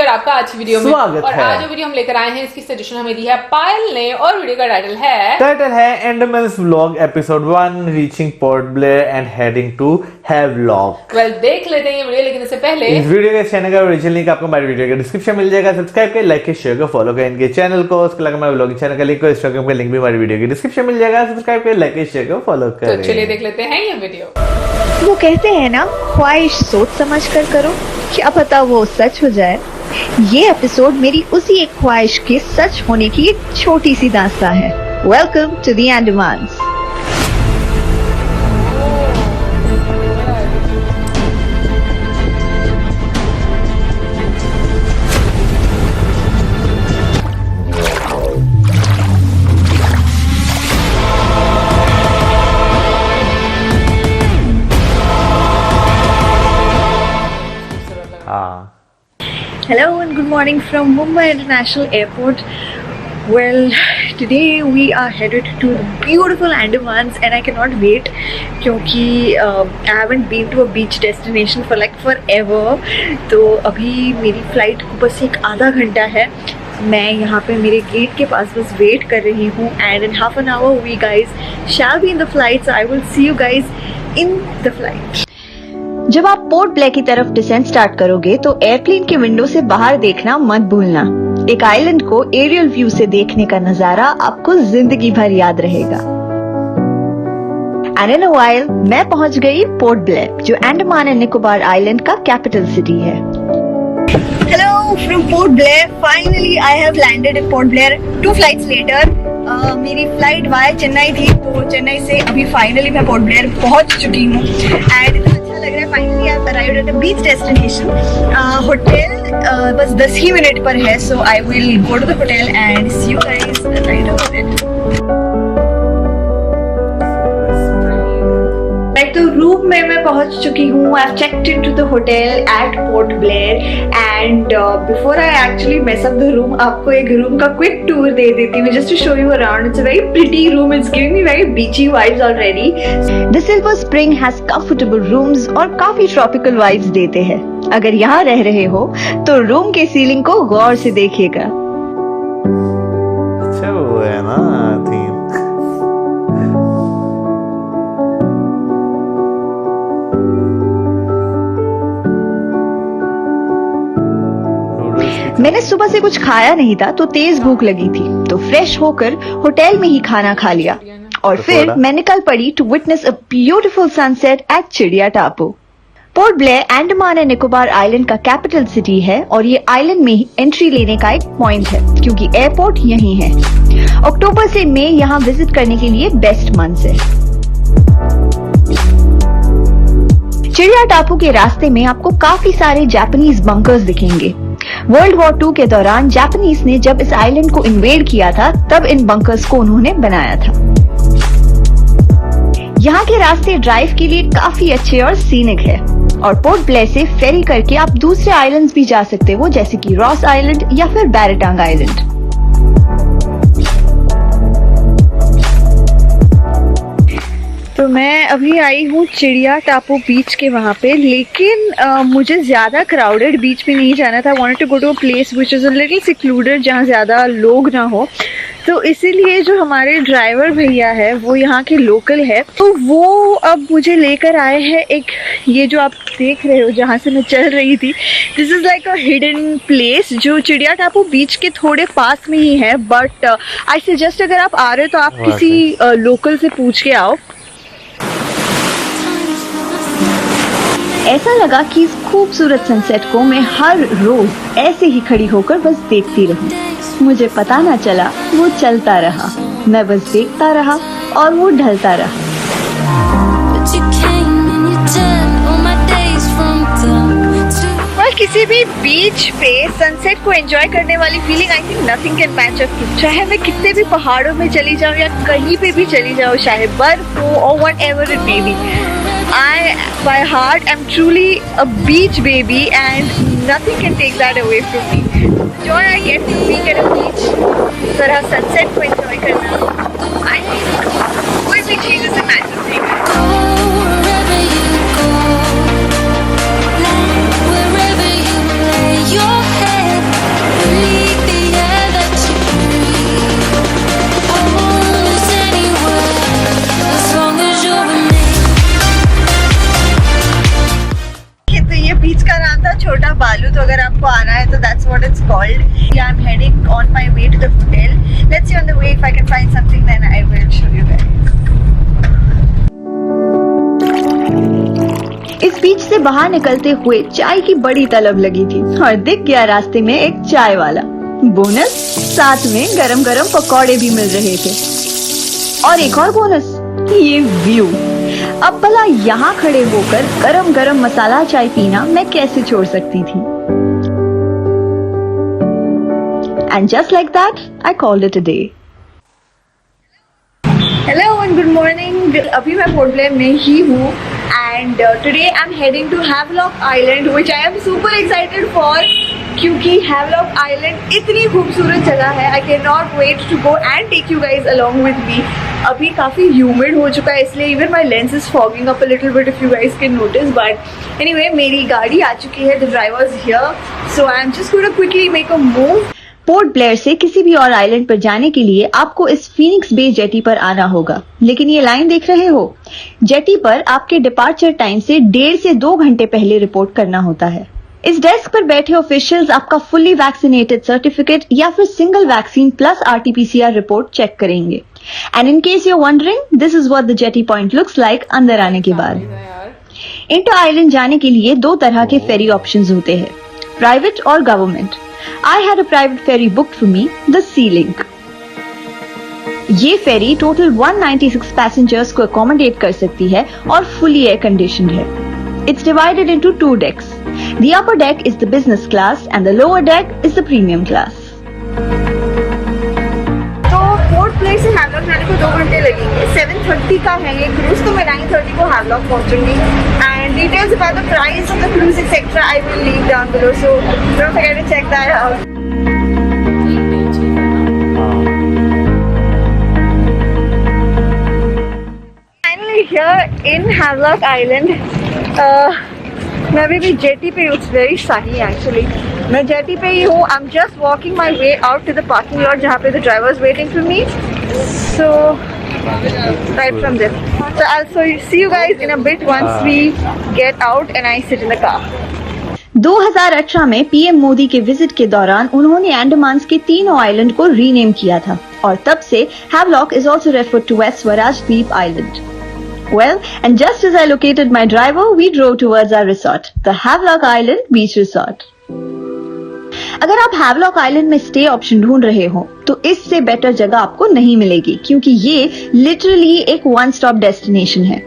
और आपका आज की वीडियो में स्वागत और है। आज जो वीडियो हम लेकर आए हैं इसकी सजेशन हमें दी है पायल ने और वीडियो का टाइटल है Andamans vlog episode 1 reaching Port Blair and heading to Havelock. Well देख लेते हैं ये वीडियो, लेकिन इससे पहले इस वीडियो के चैनल का ओरिजिनल लिंक आपको हमारे वीडियो के डिस्क्रिप्शन मिल जाएगा। सब्सक्राइब करें, लाइक करें, शेयर करें, फॉलो करें इनके चैनल को। उसके अलावा हमारे व्लॉगिंग चैनल का लिंक और इंस्टाग्राम का लिंक भी हमारे वीडियो के डिस्क्रिप्शन मिल जाएगा। सब्सक्राइब करें, लाइक करें, शेयर करें, फॉलो करें। तो चलिए देख लेते हैं ये वीडियो। वो कहते हैं ना, ख्वाहिश सोच समझ कर करो, क्या पता वो सच हो जाए। ये एपिसोड मेरी उसी एक ख्वाहिश के सच होने की एक छोटी सी दास्तां है। Welcome to the Andamans. Hello and good morning from Mumbai International Airport. Well, today we are headed to the beautiful Andamans and I cannot wait क्योंकि I haven't been to a beach destination for like forever. तो अभी मेरी flight को बस एक आधा घंटा है। मैं यहाँ पे मेरे गेट के पास बस वेट कर रही हूँ and in half an hour we guys shall be in the flight, so I will see you guys in the flight. जब आप पोर्ट ब्लेयर की तरफ डिसेंट स्टार्ट करोगे तो एयरप्लेन के विंडो से बाहर देखना मत भूलना। एक आइलैंड को एरियल व्यू से देखने का नजारा आपको जिंदगी भर याद रहेगा। एंड इन अ व्हाइल मैं पहुंच गई पोर्ट ब्लेयर, जो अंडमान एंड निकोबार आइलैंड का कैपिटल सिटी है। Hello from Port Blair, finally I have landed in Port Blair 2 flights later. मेरी फ्लाइट वाया चेन्नई थी, तो चेन्नई से अभी फाइनली मैं पोर्ट ब्लेयर पहुंच चुकी हूँ एंड लग रहा है finally I arrived at a beach destination. Hotel बस 10 ही मिनट पर है, so I will go to the hotel and see you guys right about it. तो रूम में मैं पहुंच चुकी हूँ। I have checked into the hotel at Port Blair and before I actually mess up the room, आपको एक रूम का quick tour दे देती हूँ just to show you around. It's a very pretty room, it's giving me very beachy vibes already. The Silver Spring has comfortable rooms और काफी tropical vibes देते हैं। अगर यहाँ रह रहे हो तो रूम के सीलिंग को गौर से देखिएगा। अच्छा वो है ना थीम। मैंने सुबह से कुछ खाया नहीं था तो तेज भूख लगी थी, तो फ्रेश होकर होटल में ही खाना खा लिया और फिर मैं निकल पड़ी to witness a beautiful sunset at Chidiya Tapu. Port Blair Andaman and Nicobar island का कैपिटल सिटी है और ये आइलैंड में ही एंट्री लेने का एक पॉइंट है क्योंकि एयरपोर्ट यहीं है। अक्टूबर से मई यहाँ विजिट करने के लिए बेस्ट मंथ है। चिड़िया टापू के रास्ते में आपको काफी सारे जापानीज बंकर्स दिखेंगे। वर्ल्ड वॉर 2 के दौरान जापानीज ने जब इस आइलैंड को इन्वेड किया था तब इन बंकर्स को उन्होंने बनाया था। यहाँ के रास्ते ड्राइव के लिए काफी अच्छे और सीनिक है और पोर्ट ब्लेयर से फेरी करके आप दूसरे आइलैंड्स भी जा सकते हो, जैसे कि रॉस आइलैंड या फिर बैरेटांग आइलैंड। तो मैं अभी आई हूँ चिड़िया टापू बीच के वहाँ पे, लेकिन मुझे ज़्यादा क्राउडेड बीच पे नहीं जाना था। Wanted to go to a place which is a little secluded, जहाँ ज़्यादा लोग ना हो। तो इसीलिए जो हमारे ड्राइवर भैया है वो यहाँ के लोकल है, तो वो अब मुझे लेकर आए हैं एक, ये जो आप देख रहे हो जहाँ से मैं चल रही थी, this is like a hidden place जो चिड़िया टापू बीच के थोड़े पास में ही है। बट आई सजेस्ट अगर आप आ रहे हो तो आप किसी लोकल से पूछ के आओ। ऐसा लगा कि इस खूबसूरत सनसेट को मैं हर रोज ऐसे ही खड़ी होकर बस देखती रहूं। मुझे पता ना चला, वो चलता रहा, मैं बस देखता रहा और वो ढलता रहा। किसी भी बीच पे सनसेट को एंजॉय करने वाली feeling I think nothing can match up to. चाहे मैं कितने भी पहाड़ों में चली जाऊँ या कहीं पे भी चली जाऊँ, चाहे बर्फ हो और whatever it may be, I by heart am truly a beach baby and nothing can take that away from me. The joy I get from being at a beach, इस तरह sunset को enjoy करना, I think कोई भी चीज़ उसे match नहीं करती। Wherever you lay your head बीच से बाहर निकलते हुए चाय की बड़ी तलब लगी थी और दिख गया रास्ते में एक चाय वाला। बोनस, साथ में गरम गरम पकौड़े भी मिल रहे थे। और एक और बोनस, ये व्यू। अब भला यहाँ खड़े होकर गरम गरम मसाला चाय पीना मैं कैसे छोड़ सकती थी। And just like that, I called it a day. Hello and good morning. अभी मैं पोर्ट ब्लेयर में ही हूँ and today I'm heading to Havelock Island, which I am super excited for क्योंकि Havelock Island इतनी खूबसूरत जगह है. I cannot wait to go and take you guys along with me. अभी काफ़ी humid हो चुका है इसलिए even my lens is fogging up a little bit if you guys can notice. But anyway, मेरी गाड़ी आ चुकी है. The driver is here, so I'm just going to quickly make a move. Port Blair से किसी भी और island पर जाने के लिए आपको इस फीनिक्स बे जेटी पर आना होगा, लेकिन ये लाइन देख रहे हो, जेटी पर आपके डिपार्चर टाइम से 1.5 से 2 घंटे पहले रिपोर्ट करना होता है. इस डेस्क पर बैठे ऑफिशियल्स आपका फुल्ली वैक्सीनेटेड सर्टिफिकेट या फिर single vaccine plus RT-PCR report check करेंगे. And in case you wondering, this is what the jetty point looks like अंदर आने के बाद. इंटर आइलैंड जाने के लिए 2 तरह के फेरी ऑप्शंस होते हैं, प्राइवेट और government. I had a private ferry booked for me, the Sea Link. ये फेरी टोटल 196 पैसेंजर्स को अकोमोडेट कर सकती है और फुली एयर कंडीशनड है. It's divided into 2 decks. The upper deck is the business class and the lower deck is the premium class. तो port Blair से Havelock जाने को 2 घंटे लगेंगे. 7:30 का है ये क्रूज, तो मैं 9:30 को Havelock पहुंचूंगी. And details about the price of the cruise etc. I will leave down below, so don't forget to check that out. Finally here in Havelock Island. मैं अभी भी जेटी पे हूँ. It's very sunny actually. मैं jetty पे ही हूँ. I'm just walking my way out to the parking lot जहाँ पे the driver is waiting for me. So right from there. So I'll see you guys in a bit once we get out and I sit in the car. 2018 में PM Modi के visit के दौरान उन्होंने अंडमान्स के तीनों island को rename किया था और तब से Havelock is also referred to as Swaraj द्वीप island. Well, and just as I located my driver, we drove towards our resort, the Havelock Island Beach Resort. अगर आप हैवलॉक आइलैंड में स्टे ऑप्शन ढूंढ रहे हो तो इससे बेटर जगह आपको नहीं मिलेगी क्योंकि ये लिटरली एक वन स्टॉप डेस्टिनेशन है.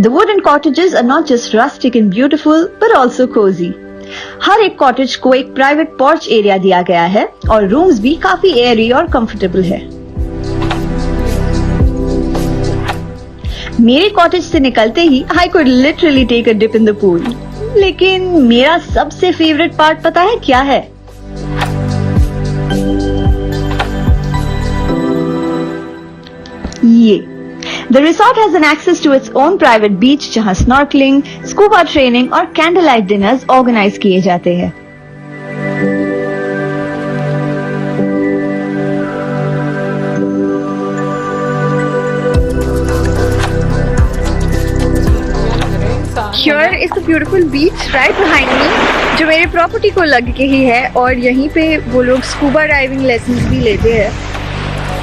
The wooden cottages are not just rustic and beautiful, but also cozy. हर एक कॉटेज को एक प्राइवेट पोर्च एरिया दिया गया है और रूम्स भी काफी एयरी और कंफर्टेबल है. मेरे कॉटेज से निकलते ही I could literally take a dip in the pool. लेकिन मेरा सबसे फेवरेट पार्ट पता है क्या है? ये The resort has an access to its own private beach जहां snorkeling, scuba training और candlelight dinners organize किए जाते हैं. Here is the beautiful beach right behind me, जो मेरे प्रॉपर्टी को लग के ही है और यहीं पे वो लोग स्कूबा डाइविंग लेसन्स भी लेते हैं.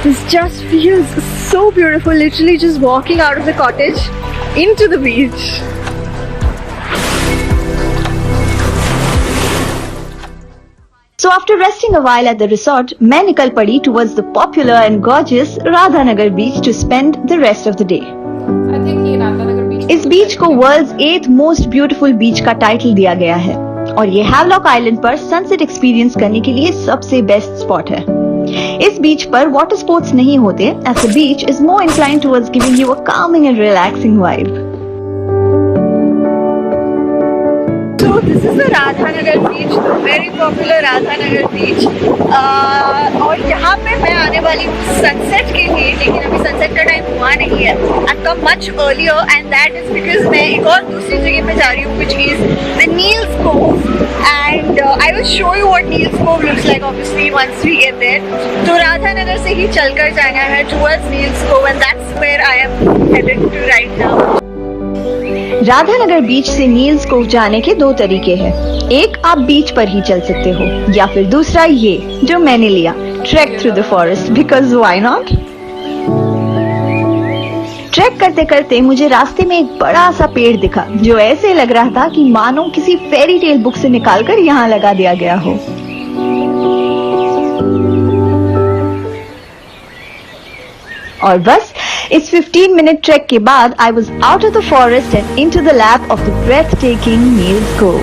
This just feels so beautiful, literally just walking out of the cottage into the beach. So after resting a while at the resort, मैं निकल पड़ी towards the popular and gorgeous Radhanagar beach to spend the rest of the day. I think ये राधानगर बीच. इस बीच को world's 8th most beautiful बीच का title दिया गया है और ये हैवलॉक आइलैंड पर सनसेट एक्सपीरियंस करने के लिए सबसे बेस्ट स्पॉट है. इस बीच पर वाटर स्पोर्ट्स नहीं होते, as the beach is more inclined towards giving you a calming and relaxing vibe. So this is the Radhanagar beach, the very popular Radhanagar beach. और यहाँ पे मैं आने वाली हूँ सनसेट के लिए, लेकिन अभी सनसेट का टाइम हुआ नहीं है. I've come much earlier and that is because मैं एक और दूसरी जगह पे जा रही हूँ, which is the Neil's Cove. And I will show you what Neil's Cove looks like obviously once we get there. तो राधानगर से ही चलकर जाना है towards Neil's Cove and that's where I am headed to right now. Radhanagar बीच से Niels CoV जाने के 2 तरीके हैं. एक, आप बीच पर ही चल सकते हो या फिर दूसरा ये जो मैंने लिया, track through the forest, because why not. Track करते करते मुझे रास्ते में एक बड़ा सा पेड़ दिखा जो ऐसे लग रहा था कि मानो किसी फेरी टेल बुक से निकालकर यहाँ लगा दिया गया हो। और बस इस 15 मिनट ट्रैक के बाद I was out of the forest and into the lap of the breathtaking Neil's Cove.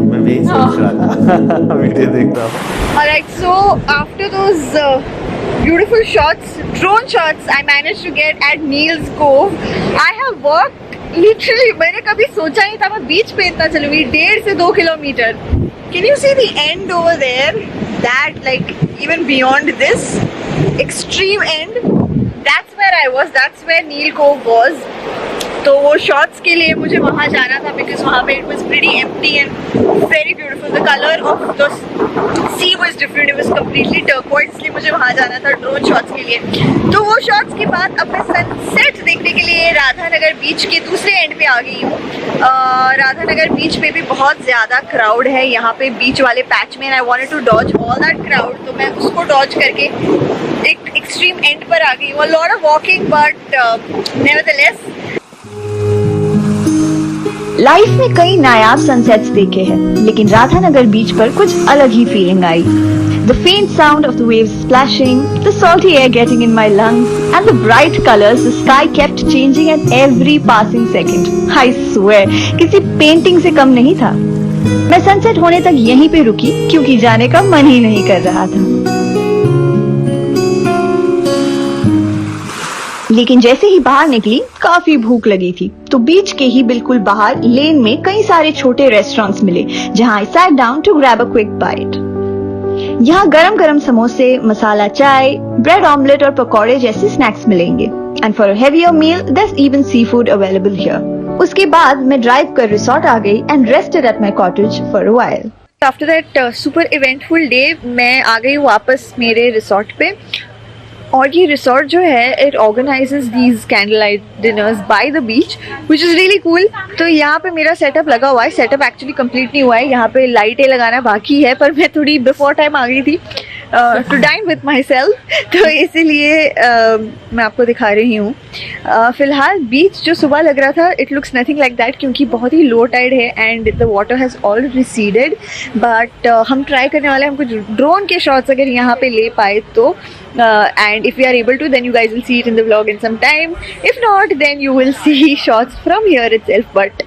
मैं भी सोच रहा था वीडियो देख रहा हूँ। Alright, so after those beautiful shots, drone shots, I managed to get at Neil's Cove. I have walked literally, मैंने कभी सोचा नहीं था मैं बीच पे इतना चलूंगी, 1.5 से 2 kilometre. Can you see the end over there? That like even beyond this extreme end, that's where I was. That's where Neil Cove was. तो वो शॉट्स के लिए मुझे वहाँ जाना था बिकॉज वहाँ पे it was pretty empty and very beautiful. The colour of the she was different, it was completely turquoise, इसलिए मुझे वहाँ जाना था ड्रोन शॉट्स के लिए. तो वो शॉट्स के बाद अब मैं सनसेट देखने के लिए राधानगर बीच के दूसरे एंड पे आ गई हूँ. राधानगर बीच पे भी बहुत ज़्यादा क्राउड है यहाँ पे बीच वाले पैच में. I wanted to dodge all that crowd, तो मैं उसको डॉज करके एक एक्सट्रीम एंड पर आ गई हूँ. Lot of walking but nevertheless. Life में कई नायाब सनसेट्स देखे हैं, लेकिन राधानगर बीच पर कुछ अलग ही फीलिंग आई. The faint sound of the waves splashing, the salty air getting in my lungs, and the bright colors the sky kept changing at every passing second. I swear, किसी पेंटिंग से कम नहीं था. मैं सनसेट होने तक यहीं पे रुकी क्योंकि जाने का मन ही नहीं कर रहा था. लेकिन जैसे ही बाहर निकली काफी भूख लगी थी, तो बीच के ही बिल्कुल बाहर लेन में कई सारे छोटे रेस्टोरेंट्स मिले जहां I sat down to grab a quick bite. यहाँ गरम गरम समोसे, मसाला चाय, ब्रेड ऑमलेट और पकौड़े जैसे स्नैक्स मिलेंगे. And for a heavier meal there's even seafood available here. उसके बाद मैं ड्राइव कर रिसोर्ट आ गई and rested at my cottage for a while. After that super eventful day मैं आ गई वापस मेरे रिसोर्ट पे. और ये रिसोर्ट जो है it organises these candle light dinners by the beach which is really cool. तो यहाँ पे मेरा सेटअप लगा हुआ है. सेटअप एक्चुअली कंप्लीट नहीं हुआ है, यहाँ पे लाइटें लगाना बाकी है, पर मैं थोड़ी बिफोर टाइम आ गई थी to dine with myself, तो इसीलिए मैं आपको दिखा रही हूँ. फिलहाल बीच जो सुबह लग रहा था it looks nothing like that क्योंकि बहुत ही लो टाइड है and the water has already receded. But हम ट्राई करने वाले हैं, हम कुछ ड्रोन के शॉट्स अगर यहाँ पे ले पाए तो. And if we are able to, then you guys will see it in the vlog in some time. If not, then you will see shots from here itself. But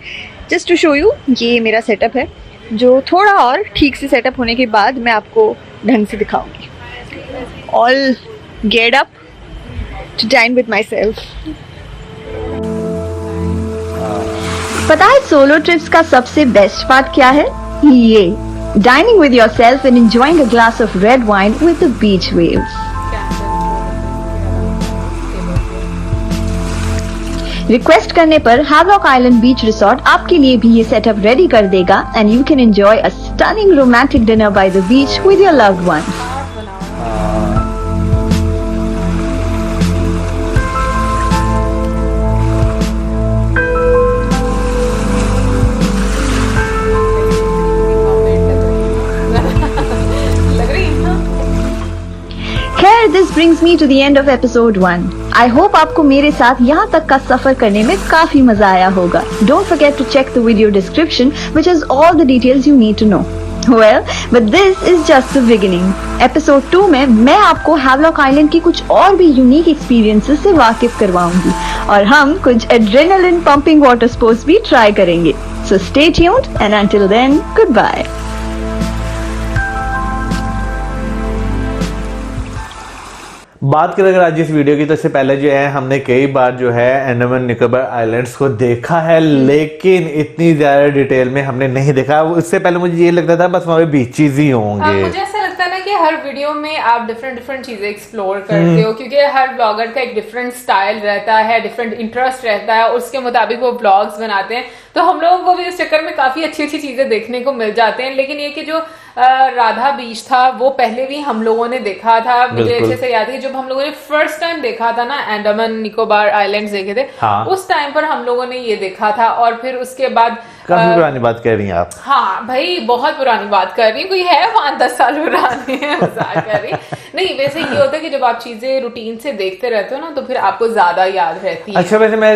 just to show you, ये मेरा setup है जो थोड़ा और ठीक से setup होने के बाद मैं आपको ढंग से दिखाऊंगी. All geared up to dine with myself. पता है सोलो ट्रिप्स का सबसे बेस्ट पार्ट क्या है? ये dining with yourself and enjoying a glass of red wine with the beach waves. Request करने पर हैवलॉक आइलैंड बीच रिसोर्ट आपके लिए भी ये सेटअप रेडी कर देगा and you can enjoy a stunning romantic dinner by the beach with your loved ones. This brings me to the end of episode 1. I hope आपको मेरे साथ यहाँ तक का सफर करने में काफी मजा आया होगा. Don't forget to check the video description which has all the details you need to know. Well, but this is just the beginning. Episode 2 में मैं आपको हैवलॉक आइलैंड की कुछ और भी यूनिक एक्सपीरियंसेस से वाकिफ करवाऊंगी और हम कुछ एड्रेनलिन पंपिंग वाटर स्पोर्ट्स भी ट्राई करेंगे. So stay tuned and until then, goodbye. बात करें अगर आज इस वीडियो की तो इससे पहले जो है हमने कई बार जो है अंडमान निकोबार आइलैंड्स को देखा है, लेकिन इतनी ज्यादा डिटेल में हमने नहीं देखा. उससे पहले मुझे ये लगता था बस वहाँ पे बीचेस ही होंगे. मुझे ऐसा लगता है ना कि हर वीडियो में आप डिफरेंट चीजें एक्सप्लोर करते हो, क्योंकि हर ब्लॉगर का एक डिफरेंट स्टाइल रहता है, डिफरेंट इंटरेस्ट रहता है, उसके मुताबिक वो ब्लॉग्स बनाते हैं। तो हम लोगों को भी इस चक्कर में काफी अच्छी चीजें देखने को मिल जाते हैं। लेकिन ये कि जो राधा बीच था वो पहले भी हम लोगों ने देखा था, मुझे अच्छे से याद है जब हम लोगों ने फर्स्ट टाइम देखा था ना, अंडमान निकोबार आइलैंड्स देखे थे। हाँ। उस टाइम पर हम लोगों ने ये देखा था, और फिर उसके बाद काफी पुरानी बात कर रही हैं आप। हाँ भाई, बहुत पुरानी बात कर रही हूँ, कोई है 5-10 साल पुरानी है, मजाक कर रही नहीं। वैसे ये होता है कि जब आप चीजें रूटीन से देखते रहते हो ना तो फिर आपको ज्यादा याद रहती है। अच्छा, वैसे मैं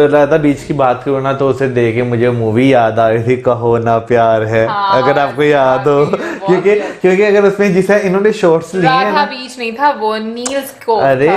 राधा बीच की बात करूँ ना, तो उसे देख के मुझे मूवी याद आ रही थी, कहो ना प्यार है। हाँ, अगर आपको याद हो, क्योंकि अगर उसमें जिसे इन्होंने शॉर्ट्स लिए हैं, राधा बीच नहीं था वो, नील्स को अरे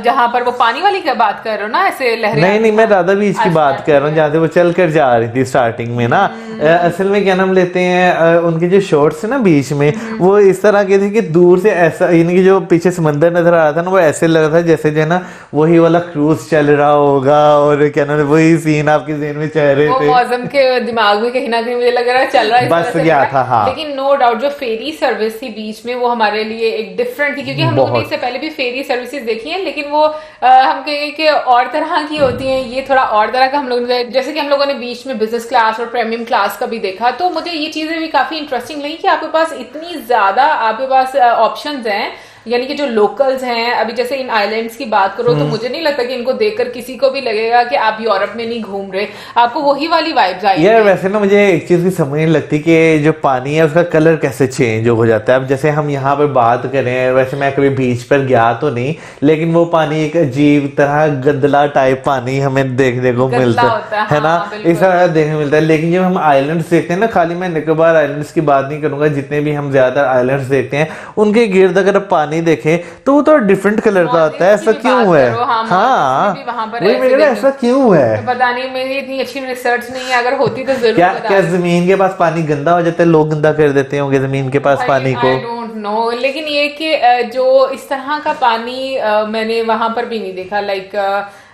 जहाँ पर वो पानी वाली की बात कर रहे हो ना, ऐसे लहरें। नहीं, मैं राधा बीच की बात कर रहा हूँ, जहाँ से वो चल कर जा रही थी स्टार्टिंग में ना। असल में क्या नाम लेते हैं, उनके जो शॉर्ट्स है ना बीच में, वो इस तरह के थे कि दूर से ऐसा, यानी कि जो पीछे समंदर नजर आ रहा था ना, वो ऐसे लग रहा था जैसे जो है ना वही वाला क्रूज चल रहा होगा, और क्या नाम, वही सीन आपके ज़हन में चल रहे थे। मौसम के दिमाग में कहीं ना कहीं मुझे लग रहा है चल रहा है, बस गया था। हाँ, लेकिन नो डाउट जो फेरी सर्विस थी बीच में वो हमारे लिए एक डिफरेंट थी, क्योंकि हम लोगों ने इससे पहले भी फेरी सर्विसेज देखी है, लेकिन वो हम कहेंगे कि और तरह की होती हैं, ये थोड़ा और तरह का हम लोग, जैसे कि हम लोगों ने बीच में बिजनेस क्लास और प्रीमियम क्लास का भी देखा। तो मुझे ये चीजें भी काफी इंटरेस्टिंग लगी कि आपके पास इतनी ज्यादा आपके पास ऑप्शंस हैं, यानी कि जो लोकल्स हैं। अभी जैसे इन आइलैंड्स की बात करो तो मुझे नहीं लगता कि इनको देखकर किसी को भी लगेगा कि आप यूरोप में नहीं घूम रहे, आपको वही वाली वाइब्स आएंगी। यार वैसे ना मुझे एक चीज की समझ नहीं लगती कि जो पानी है उसका कलर कैसे चेंज हो जाता है। अब जैसे हम यहाँ पर बात करें, वैसे मैं कभी बीच पर गया तो नहीं, लेकिन वो पानी एक अजीब तरह गंदला टाइप पानी हमें देखने को मिलता है ना, इस तरह देखने मिलता है। लेकिन जब हम आइलैंड्स देखते हैं ना, खाली मैं निकोबार आइलैंड्स की बात नहीं करूंगा, जितने भी हम ज्यादातर आइलैंड्स देखते हैं उनके गिर्द अगर पानी देखें तो वो तो डिफरेंट कलर का होता है। ऐसा क्यों है? हाँ, वही मेरे लिए ऐसा क्यों है पता नहीं, मेरी इतनी अच्छी रिसर्च नहीं है, अगर होती तो जरूर क्या जमीन के पास पानी गंदा हो जाता है, लोग गंदा कर देते होंगे जमीन के पास पानी को? आई डोंट नो, लेकिन ये कि जो इस तरह का पानी मैंने वहां पर भी नहीं देखा। लाइक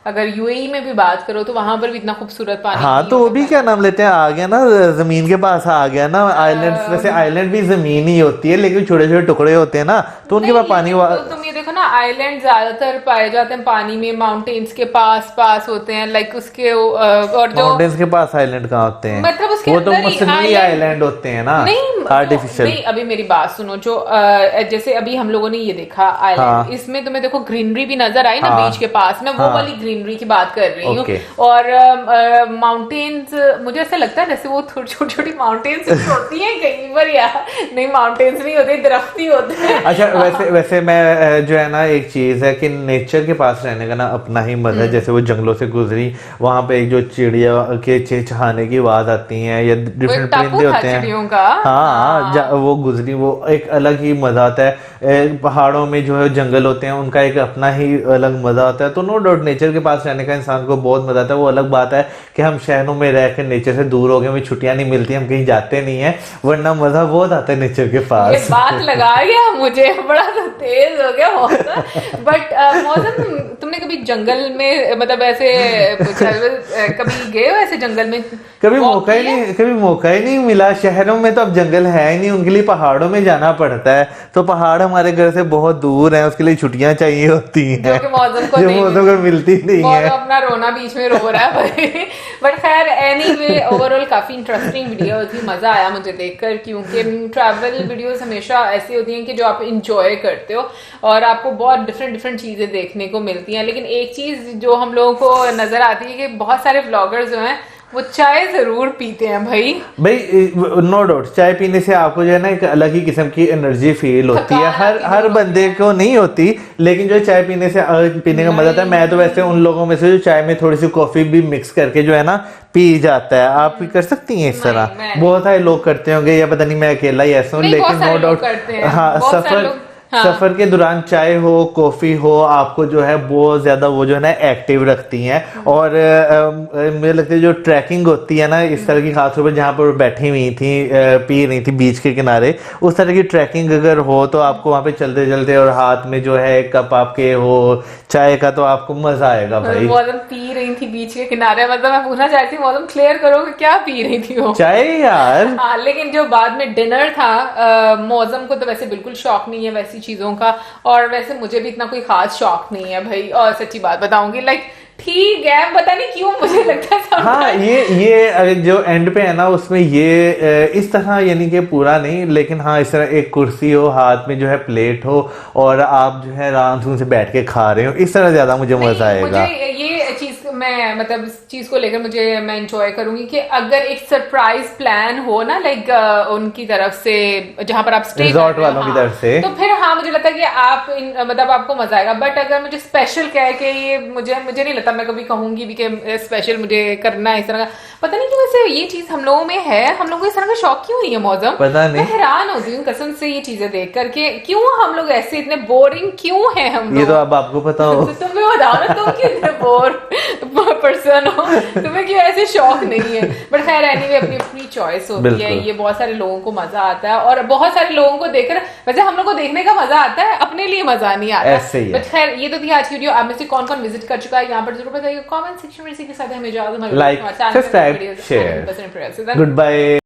अगर यूएई में भी बात करो तो वहां पर भी इतना खूबसूरत पानी। हाँ, तो वो भी क्या नाम लेते हैं, आ गया ना जमीन के पास आ गया ना आइलैंड्स। वैसे आइलैंड भी जमीन ही होती है, लेकिन छोटे छोटे टुकड़े होते हैं ना, तो उनके पास पानी तुम ये देखो ना, आइलैंड ज्यादातर पाए जाते हैं पानी में, माउंटेन्स के पास होते हैं। लाइक उसके और जो माउंटेन्स के पास आइलैंड कहाँ होते हैं, मतलब उसके वो तो मसनवी आइलैंड होते हैं ना, आर्टिफिशियल। नहीं, अभी मेरी बात सुनो, जो जैसे अभी हम लोगों ने ये देखा आइलैंड, इसमें तुम्हें देखो ग्रीनरी भी नजर आई ना बीच के पास, मैं वो वाली ग्रीनरी की बात कर रही हूँ। और माउंटेन्स, मुझे ऐसा लगता है जैसे वो छोटी छोटी माउंटेन्स होती हैं कहीं पर, या नहीं माउंटेन्स नहीं होते, दरख्त ही होते हैं। अच्छा, वैसे मैं जो है ना, एक चीज है कि नेचर के पास रहने का ना अपना ही मजा है। जैसे वो जंगलों से गुजरी, वहां पे एक जो चिड़िया के चहचहाने की आवाज आती है, या डिफरेंट परिंदे होते हैं, हाँ, वो गुजरी, वो एक अलग ही मजा आता है। पहाड़ों में जो है जंगल होते हैं, उनका एक अपना ही अलग मजा आता है। तो नो डाउट नेचर के पास रहने का इंसान को बहुत मजा आता है। वो अलग बात है कि हम शहरों में रह कर नेचर से दूर हो गए, हमें छुट्टियां नहीं मिलती, हम कहीं जाते नहीं है, वरना मजा बहुत आता है नेचर के पास। ये बात लगा गया मुझे, बड़ा तो तेज हो गया मौसम। बट मौसम, तुमने कभी जंगल में, मतलब ऐसे कभी गए हो ऐसे जंगल में? कभी मौका ही नहीं मिला। शहरों में तो अब जंगल है ही नहीं, उनके लिए पहाड़ों में जाना पड़ता है। तो पहाड़ हमारे घर से बहुत दूर है, उसके लिए छुट्टियां चाहिए होती हैं, जो मौसम को मिलती नहीं है। अपना रोना बीच में रो रहा है भाई। बट खैर एनीवे, ओवरऑल काफी इंटरेस्टिंग वीडियो थी, मजा आया मुझे देखकर, क्योंकि ट्रैवल वीडियोस हमेशा ऐसी होती हैं कि जो आप इंजॉय करते हो और आपको बहुत डिफरेंट चीजें देखने को मिलती हैं। लेकिन एक चीज जो हम लोगों को नजर आती है कि बहुत सारे व्लॉगर्स जो हैं वो चाय जरूर पीते हैं भाई। नो डाउट, चाय पीने से आपको जो है ना एक अलग ही किस्म की एनर्जी फील होती है। हर बंदे को नहीं होती, लेकिन जो चाय पीने का मजा आता है। मैं तो वैसे उन लोगों में से जो चाय में थोड़ी सी कॉफी भी मिक्स करके जो है ना पी जाता है। आप भी कर सकती हैं इस तरह? बहुत सारे लोग करते होंगे, या पता नहीं मैं अकेला ही ऐसा हूँ, लेकिन नो डाउट, हाँ, सफर के दौरान चाय हो कॉफी हो आपको जो है बहुत ज्यादा वो जो है ना एक्टिव रखती हैं। और मुझे लगता है जो ट्रैकिंग होती है ना इस तरह की, खासतौर पर जहाँ पर बैठी हुई थी पी रही थी बीच के किनारे, उस तरह की ट्रैकिंग अगर हो तो आपको वहाँ पे चलते चलते और हाथ में जो है एक कप आपके हो चाय का, तो आपको मजा आएगा भाई। मौसम पी रही थी बीच के किनारे, मतलब मैं पूछना चाहती हूँ मौसम क्लियर करो कि क्या पी रही थी वो? चाय यार। हाँ, लेकिन जो बाद में डिनर था, मौसम को तो वैसे बिल्कुल शौक नहीं है वैसी चीजों का, और वैसे मुझे भी इतना कोई खास शौक नहीं है भाई। और सच्ची बात बताऊंगी, लाइक ठीक है, पता नहीं क्यों मुझे लगता है हाँ ये जो एंड पे है ना उसमें ये इस तरह यानी कि पूरा नहीं, लेकिन हाँ इस तरह एक कुर्सी हो, हाथ में जो है प्लेट हो और आप जो है आराम से बैठ के खा रहे हो, इस तरह ज्यादा मुझे मजा आएगा। मुझे ये चीज मैं मतलब इस चीज को लेकर मैं इंजॉय करूंगी कि अगर एक सरप्राइज प्लान हो ना, लाइक उनकी तरफ से जहां पर आप स्टे रिजॉर्ट वालों की तरफ से, तो फिर हाँ मुझे लगता है कि आप मतलब आपको मजा आएगा। बट अगर मुझे स्पेशल कह के ये मुझे नहीं लगता मैं कभी कहूंगी भी कि स्पेशल मुझे करना है इस तरह का। पता नहीं क्यों वैसे ये चीज हम लोगों में है, हम लोगों को इस तरह का शौक क्यों नहीं है मौसम, पता नहीं। मैं हैरान होती हूँ कसम से ये चीजें देख करके, क्यों हम लोग ऐसे इतने बोरिंग क्यों है हम लोग? ये तो अब आपको पता हो। तो तुम्हें बताओ ना, तुम क्यों इतने बोर पर्सन हो, तुम्हें क्यों ऐसे शौक नहीं है? बट खैर एनीवे अपनी अपनी चॉइस होती है, ये बहुत सारे लोगों को मजा आता है और बहुत सारे लोगों को देखकर, वैसे हम लोग को देखने का मजा आता है, अपने लिए मजा नहीं आता। ऐसे ही है। बट खैर ये तो थी आज की वीडियो। आप में से कौन कौन विजिट कर चुका है यहाँ पर जरूर बताइए कमेंट सेक्शन में। इसी के साथ हमें इजाजत, like subscribe share, good bye.